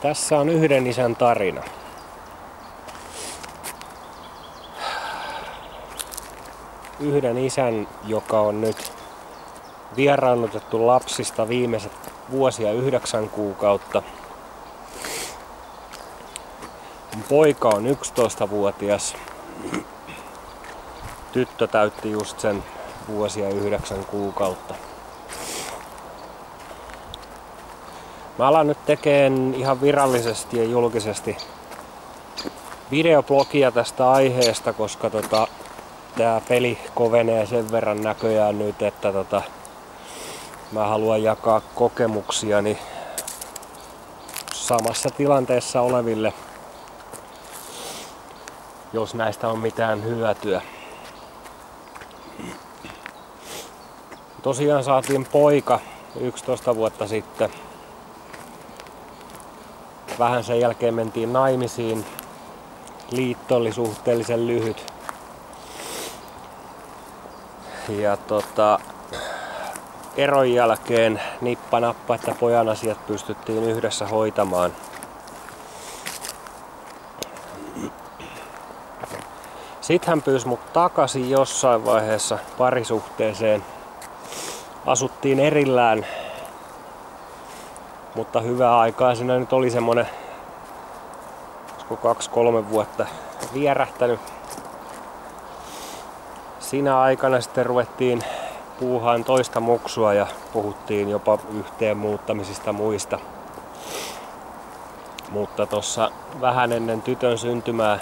Tässä on yhden isän tarina. Yhden isän, joka on nyt vieraannutettu lapsista viimeiset vuosia 9 kuukautta. Poika on 11-vuotias. Tyttö täytti just sen vuosia 9 kuukautta. Mä alan nyt tekemään ihan virallisesti ja julkisesti videoblogia tästä aiheesta, koska tää peli kovenee sen verran näköjään nyt, että mä haluan jakaa kokemuksiani samassa tilanteessa oleville, jos näistä on mitään hyötyä. Tosiaan saatiin poika 11 vuotta sitten. Vähän sen jälkeen mentiin naimisiin. Liitto oli suhteellisen lyhyt. Ja eron jälkeen nippa nappa, että pojan asiat pystyttiin yhdessä hoitamaan. Sitten hän pyysi mut takaisin jossain vaiheessa parisuhteeseen. Asuttiin erillään, mutta hyvää aikaa siinä nyt oli semmonen 2-3 vuotta vierähtänyt. Siinä aikana sitten ruvettiin puuhaan toista muksua ja puhuttiin jopa yhteen muuttamisista muista. Mutta tossa vähän ennen tytön syntymää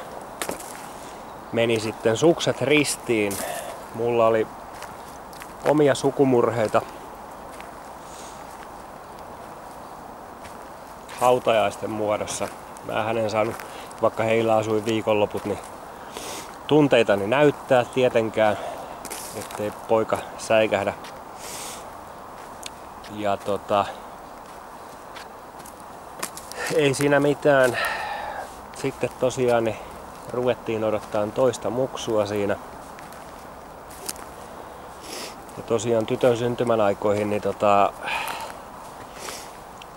meni sitten sukset ristiin. Mulla oli omia sukumurheita hautajaisten muodossa. Mähän en saanut, vaikka heillä asui viikonloput, niin tunteitani näyttää tietenkään, ettei poika säikähdä. Ja ei siinä mitään. Sitten tosiaan niin ruvettiin odottaa toista muksua siinä. Ja tosiaan tytön syntymän aikoihin niin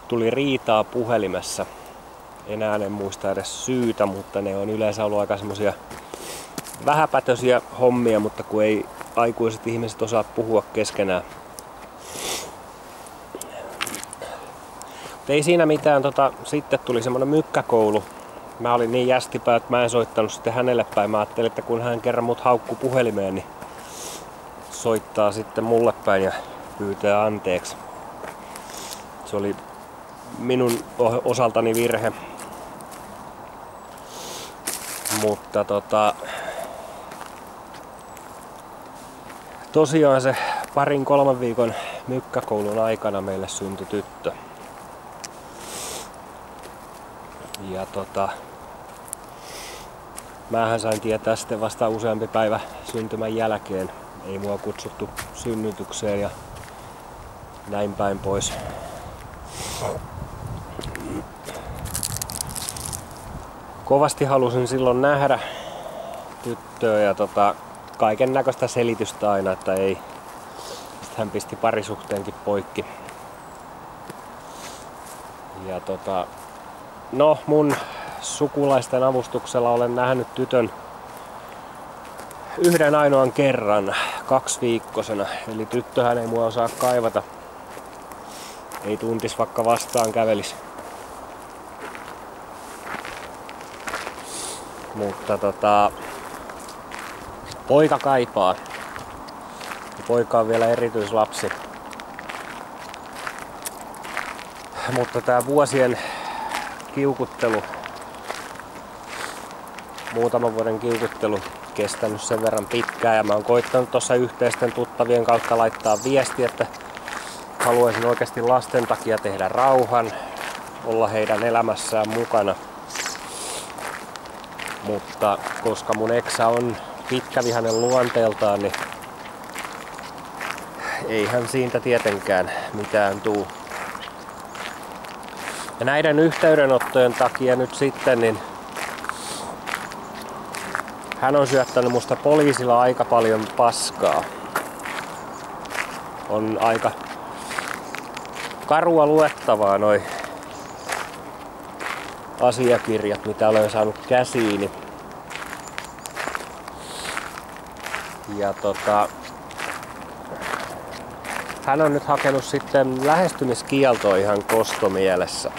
tuli riitaa puhelimessa. Enää en muista edes syytä, mutta ne on yleensä ollut aika semmosia vähäpätöisiä hommia, mutta kun ei aikuiset ihmiset osaa puhua keskenään. Ei siinä mitään, sitten tuli semmonen mykkäkoulu. Mä olin niin jästipää, että mä en soittanut sitten hänelle päin. Mä ajattelin, että kun hän kerran mut haukkui puhelimeen, niin soittaa sitten mulle päin ja pyytää anteeksi. Se oli minun osaltani virhe. Mutta tosiaan se 2-3 viikon mykkäkoulun aikana meille syntyi tyttö. Ja mähän sain tietää sitten vasta useampi päivä syntymän jälkeen. Ei mua kutsuttu synnytykseen ja näin päin pois. Kovasti halusin silloin nähdä tyttöä ja kaiken näköistä selitystä aina, että ei. Sitten hän pisti parisuhteenkin poikki. Ja no mun sukulaisten avustuksella olen nähnyt tytön yhden ainoan kerran 2-viikkosena. Eli tyttöhän ei mua osaa kaivata. Ei tuntis vaikka vastaan kävelis. Mutta poika kaipaa. Poika on vielä erityislapsi. Mutta tää vuosien kiukuttelu, muutaman vuoden kiukuttelu kestänyt sen verran pitkään ja mä oon koittanut tuossa yhteisten tuttavien kautta laittaa viestiä, että haluaisin oikeasti lasten takia tehdä rauhan, olla heidän elämässään mukana. Mutta koska mun eksä on pitkävihainen luonteeltaan, niin eihän siitä tietenkään mitään tuu. Ja näiden yhteydenottojen takia nyt sitten, niin hän on syöttänyt musta poliisilla aika paljon paskaa. On aika karua luettavaa noi asiakirjat, mitä olen saanut käsiini. Ja hän on nyt hakenut sitten lähestymiskieltoa ihan kostomielessä.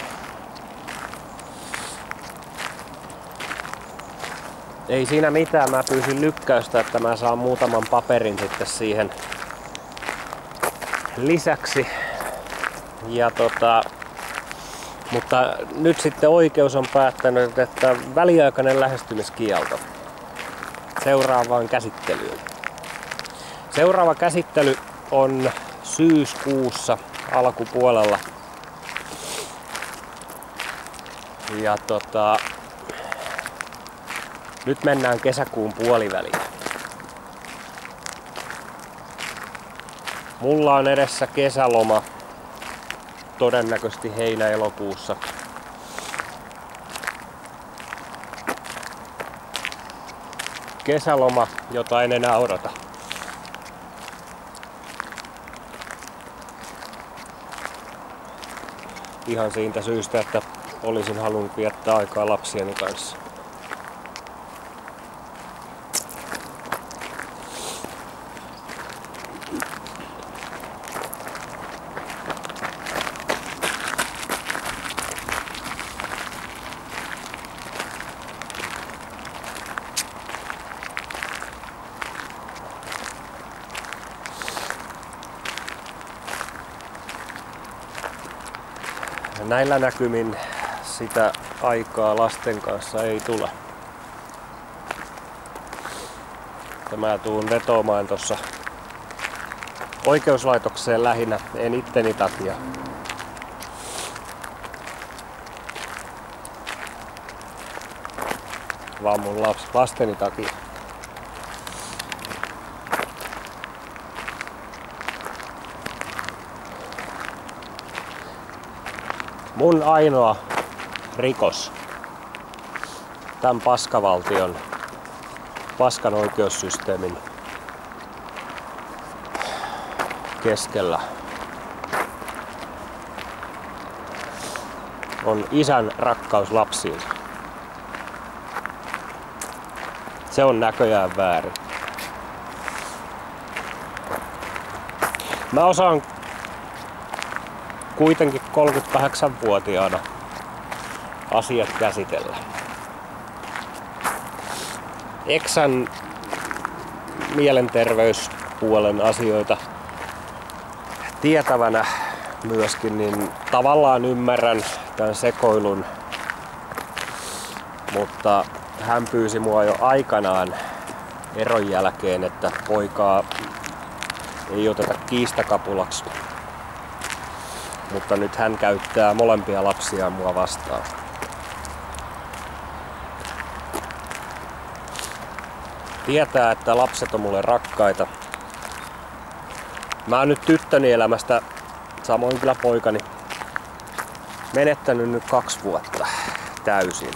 Ei siinä mitään, mä pyysin lykkäystä, että mä saan muutaman paperin sitten siihen lisäksi. Ja mutta nyt sitten oikeus on päättänyt, että väliaikainen lähestymiskielto seuraavaan käsittelyyn. Seuraava käsittely on syyskuussa alkupuolella. Ja nyt mennään kesäkuun puoliväliin. Mulla on edessä kesäloma todennäköisesti heinä-elokuussa. Kesäloma, jota en enää odota. Ihan siitä syystä, että olisin halunnut viettää aikaa lapsieni kanssa. Näillä näkymin sitä aikaa lasten kanssa ei tule. Mä tuun vetoamaan tuossa oikeuslaitokseen lähinnä, en itteni takia. Vaan mun lasteni takia. Mun ainoa rikos tämän paskavaltion, paskan oikeussysteemin keskellä on isän rakkaus lapsiin. Se on näköjään väärin. Mä osaan kuitenkin 38-vuotiaana asiat käsitellä. Eksän mielenterveyspuolen asioita tietävänä myöskin, niin tavallaan ymmärrän tämän sekoilun, mutta hän pyysi mua jo aikanaan eron jälkeen, että poikaa ei oteta kiistakapulaksi. Mutta nyt hän käyttää molempia lapsiaan mua vastaan. Tietää, että lapset on mulle rakkaita. Mä oon nyt tyttöni elämästä, samoin kyllä poikani, menettänyt nyt 2 vuotta täysin.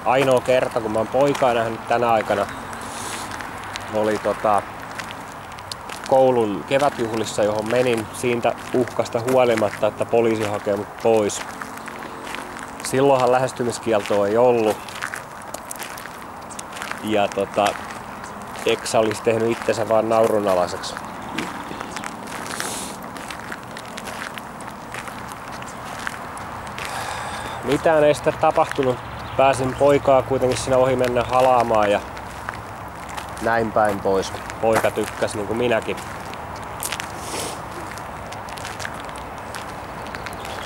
Ainoa kerta, kun mä oon poikaa nähnyt tänä aikana, oli koulun kevätjuhlissa, johon menin siitä uhkasta huolimatta, että poliisi hakee mut pois. Silloinhan lähestymiskieltoa ei ollut. Ja eksä olisi tehnyt itsensä vaan naurunalaiseksi. Mitään ei sitten tapahtunut. Pääsin poikaa kuitenkin siinä ohi mennä halaamaan ja näin päin pois. Poika tykkäsi niin kuin minäkin.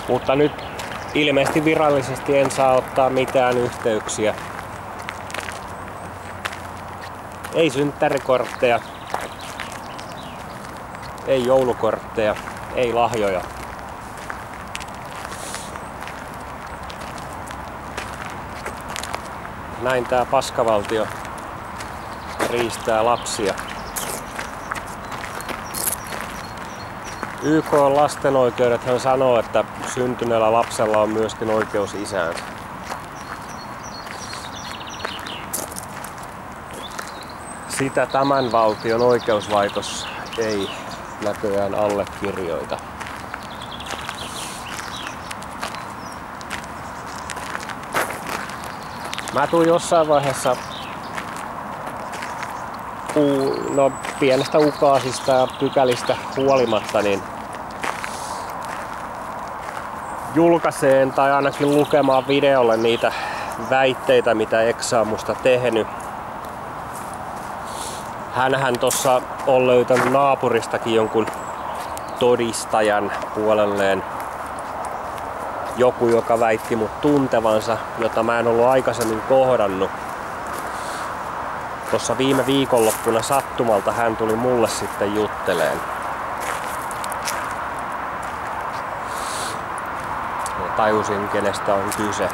Mutta nyt ilmeisesti virallisesti en saa ottaa mitään yhteyksiä. Ei synttärikortteja, ei joulukortteja, ei lahjoja. Näin tää paskavaltio riistää lapsia. YK:n lasten oikeudethan sanoo, että syntyneellä lapsella on myöskin oikeus isäänsä. Sitä tämän valtion oikeuslaitos ei näköjään allekirjoita. Mä tuun jossain vaiheessa pienestä ukaasista ja pykälistä huolimatta niin julkaiseen tai ainakin lukemaan videolle niitä väitteitä, mitä Eksa on musta tehnyt. Hänhän tossa on löytänyt naapuristakin jonkun todistajan puolelleen. Joku, joka väitti mut tuntevansa, jota mä en ollut aikaisemmin kohdannut. Tossa viime viikonloppuna sattumalta hän tuli mulle sitten jutteleen. Ja tajusin, kenestä on kyse.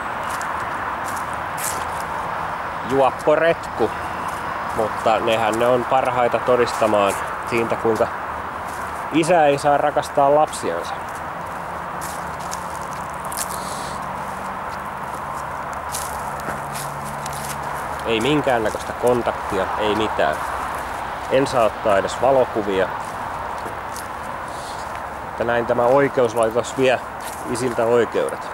Juoppo Retku. Mutta nehän ne on parhaita todistamaan siitä, kuinka isä ei saa rakastaa lapsiansa. Ei minkäännäköistä kontaktia, ei mitään. En saa ottaa edes valokuvia. Että näin tämä oikeuslaitos vie isiltä oikeudet.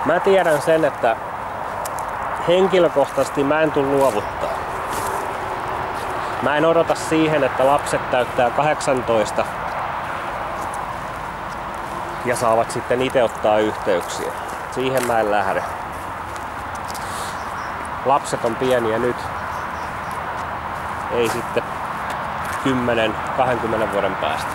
Mä tiedän sen, että henkilökohtaisesti mä en tule luovuttaa. Mä en odota siihen, että lapset täyttää 18 ja saavat sitten itse ottaa yhteyksiä. Siihen mä en lähde. Lapset on pieniä nyt. Ei sitten 10-20 vuoden päästä.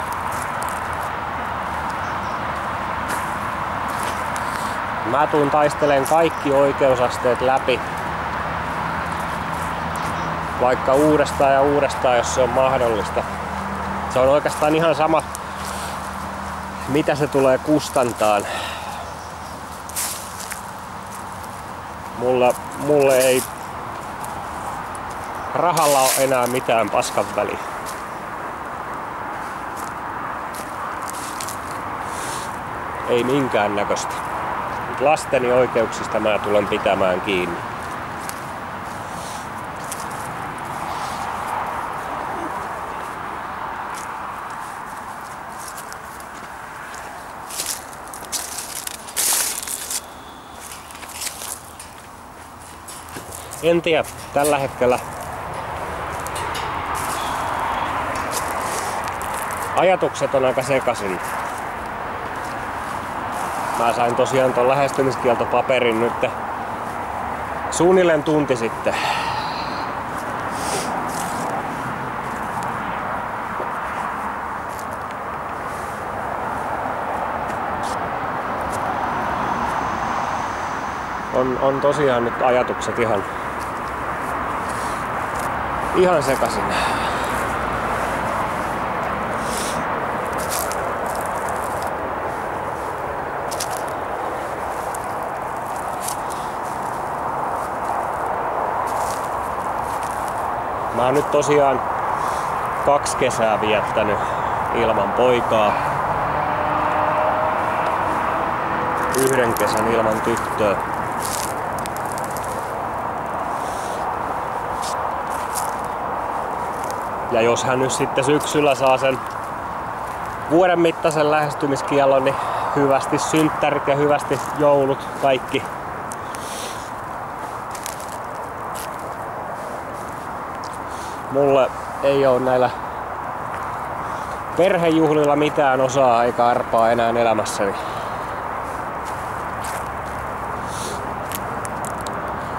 Mä tuun taistelemaan kaikki oikeusasteet läpi. Vaikka uudestaan ja uudestaan, jos se on mahdollista. Se on oikeastaan ihan sama, mitä se tulee kustantaan. Mulle ei rahalla ole enää mitään paskan väliä. Ei minkään näköistä. Lasteni oikeuksista mä tulen pitämään kiinni. En tiedä, tällä hetkellä ajatukset on aika sekaisin. Mä sain tosiaan ton lähestymiskieltopaperin nyt suunnilleen tunti sitten. On tosiaan nyt ajatukset ihan sekaisin. Mä oon nyt tosiaan 2 kesää viettänyt ilman poikaa. 1 kesän ilman tyttöä. Ja jos hän nyt sitten syksyllä saa sen vuoden mittaisen lähestymiskiellon, niin hyvästi synttärit ja hyvästi joulut, kaikki. Mulle ei ole näillä perhejuhlilla mitään osaa eikä arpaa enää elämässäni.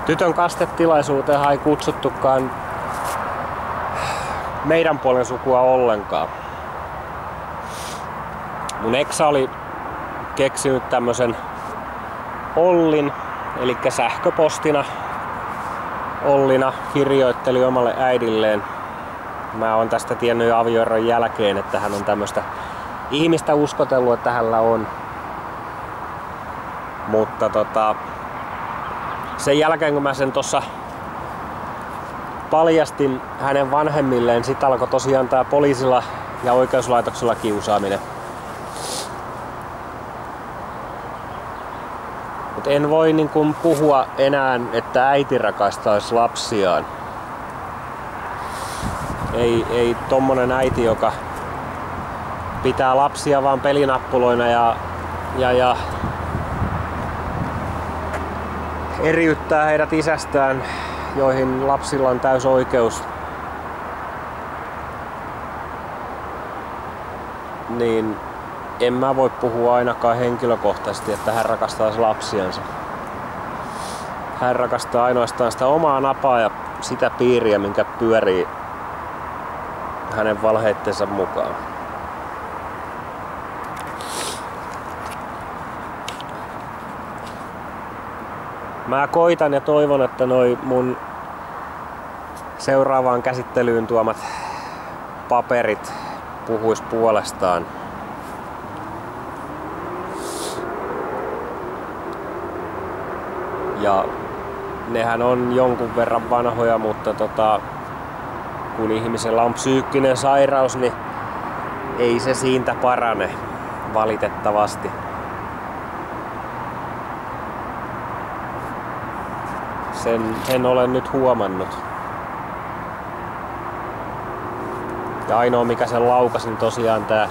Tytön kastetilaisuuteen ei kutsuttukaan meidän puolen sukua ollenkaan. Mun Eksa oli keksinyt tämmösen Ollin, eli sähköpostina Ollina kirjoitteli omalle äidilleen. Mä oon tästä tiennyt jo avioeron jälkeen, että hän on tämmöstä ihmistä uskotellut, että hänellä on. Mutta sen jälkeen kun mä sen tossa paljastin hänen vanhemmilleen, sit alkoi tosiaan tää poliisilla ja oikeuslaitoksella kiusaaminen. Mut en voi niin kun puhua enää, että äiti rakastaisi lapsiaan. Ei tommonen äiti, joka pitää lapsia vaan pelinappuloina ja eriyttää heidät isästään, joihin lapsilla on täys oikeus, niin en mä voi puhua ainakaan henkilökohtaisesti, että hän rakastaisi lapsiansa. Hän rakastaa ainoastaan sitä omaa napaa ja sitä piiriä, minkä pyörii hänen valheittensa mukaan. Mä koitan ja toivon, että noi mun seuraavaan käsittelyyn tuomat paperit puhuis puolestaan. Ja nehän on jonkun verran vanhoja, mutta kun ihmisellä on psyykkinen sairaus, niin ei se siitä parane valitettavasti. Sen olen nyt huomannut. Ja ainoa mikä sen laukasi, niin tosiaan tää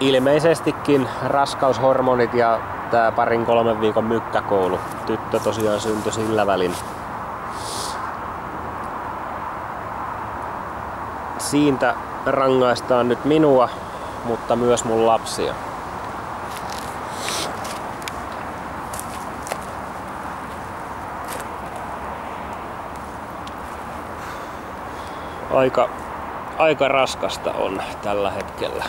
ilmeisestikin raskaushormonit ja tää 2-3 viikon mykkäkoulu. Tyttö tosiaan syntyi sillä välin. Siitä rangaistaan nyt minua, mutta myös mun lapsia. Aika raskasta on tällä hetkellä.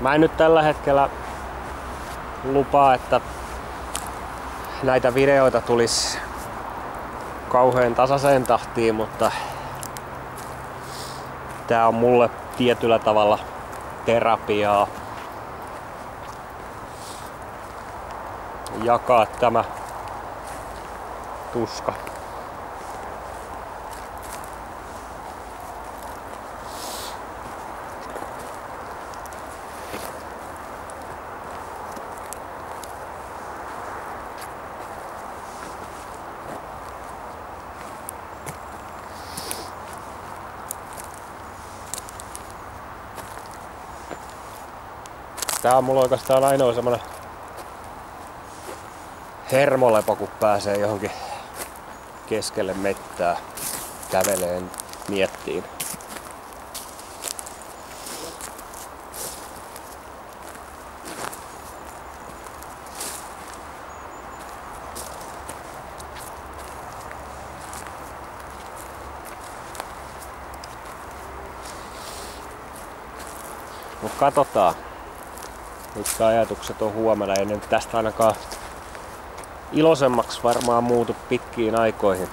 Mä en nyt tällä hetkellä lupaa, että näitä videoita tulisi kauhean tasaiseen tahtiin, mutta tää on mulle tietyllä tavalla terapiaa. Jakaa tämä tuska. Tää on mulla oikeastaan ainoa semmonen hermolepo, kun pääsee johonkin keskelle mettää käveleen miettiin. Mut katsotaan, mitkä ajatukset on huomenna. Ei nyt tästä ainakaan iloisemmaksi varmaan muutu pitkiin aikoihin.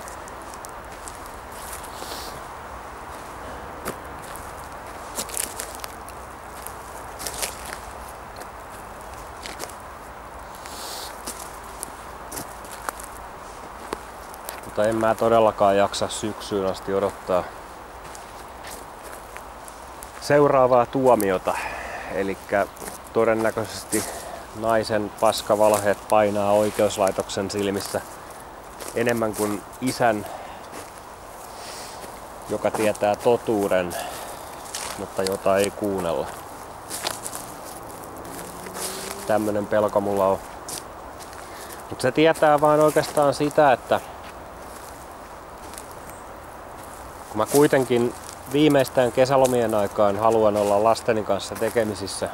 Mutta en mä todellakaan jaksa syksyyn asti odottaa seuraavaa tuomiota. Elikkä todennäköisesti naisen paskavalheet painaa oikeuslaitoksen silmissä enemmän kuin isän, joka tietää totuuden, mutta jota ei kuunnella. Tämmönen pelko mulla on. Mutta se tietää vaan oikeastaan sitä, että kun mä kuitenkin viimeistään kesälomien aikaan haluan olla lasteni kanssa tekemisissä,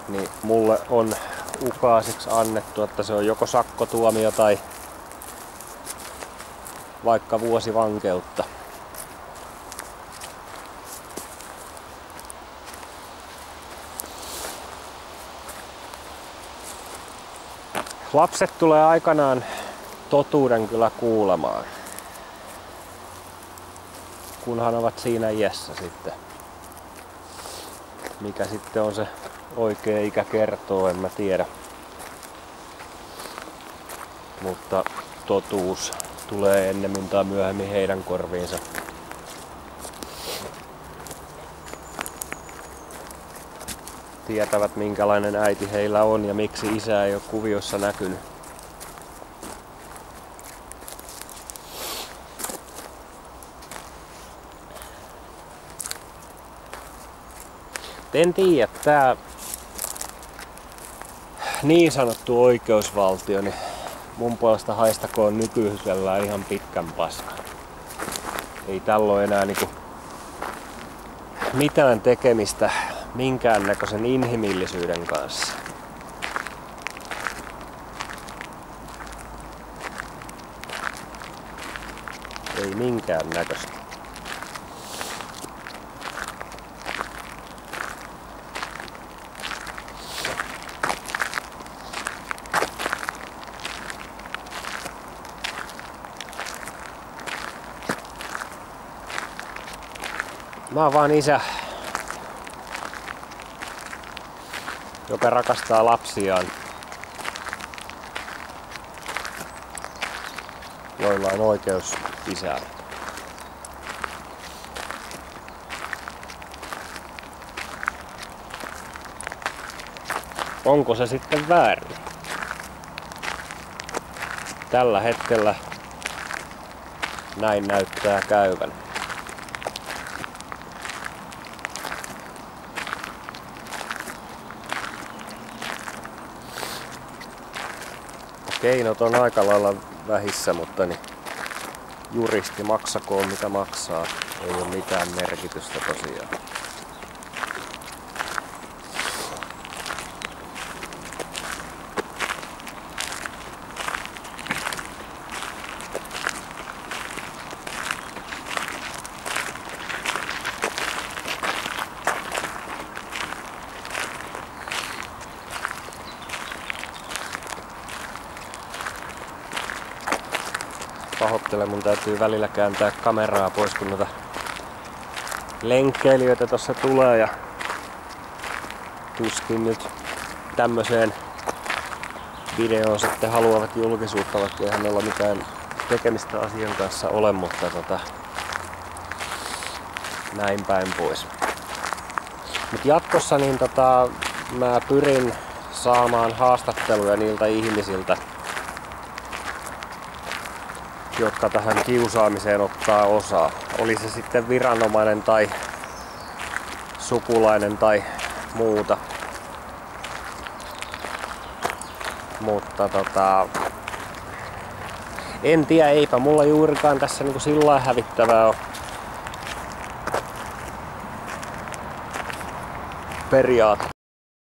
niin mulle on ukaasiksi annettu, että se on joko sakkotuomio tai vaikka vuosi vankeutta. Lapset tulee aikanaan totuuden kyllä kuulemaan, kunhan ovat siinä iässä sitten. Mikä sitten on se oikea ikä kertoo, en mä tiedä. Mutta totuus tulee ennemmin tai myöhemmin heidän korviinsa. Tietävät minkälainen äiti heillä on ja miksi isä ei ole kuviossa näkynyt. En tiedä, tää niin sanottu oikeusvaltio, niin mun puolesta haistakoon nykyisellään ihan pitkän paskan. Ei tällä ole enää niinku mitään tekemistä minkäännäköisen inhimillisyyden kanssa. Ei minkäännäköistä. Mä oon vaan isä, joka rakastaa lapsiaan, joilla on oikeus isään. Onko se sitten väärin? Tällä hetkellä näin näyttää käyvän. Keinot on aika lailla vähissä, mutta niin juristi maksakoon mitä maksaa. Ei ole mitään merkitystä tosiaan. Pahoittelen, mun täytyy välillä kääntää kameraa pois, kun noita lenkkeilijöitä tossa tulee ja tuskin nyt tämmöiseen videoon sitten haluavat julkisuutta, vaikka ei hänellä mitään tekemistä asian kanssa ole, mutta näin päin pois. Mut jatkossa niin mä pyrin saamaan haastatteluja niiltä ihmisiltä, jotka tähän kiusaamiseen ottaa osaa. Oli se sitten viranomainen tai sukulainen tai muuta. Mutta en tiedä, eipä mulla juurikaan tässä niinku sillä hävittävää ole. Periaatteessa.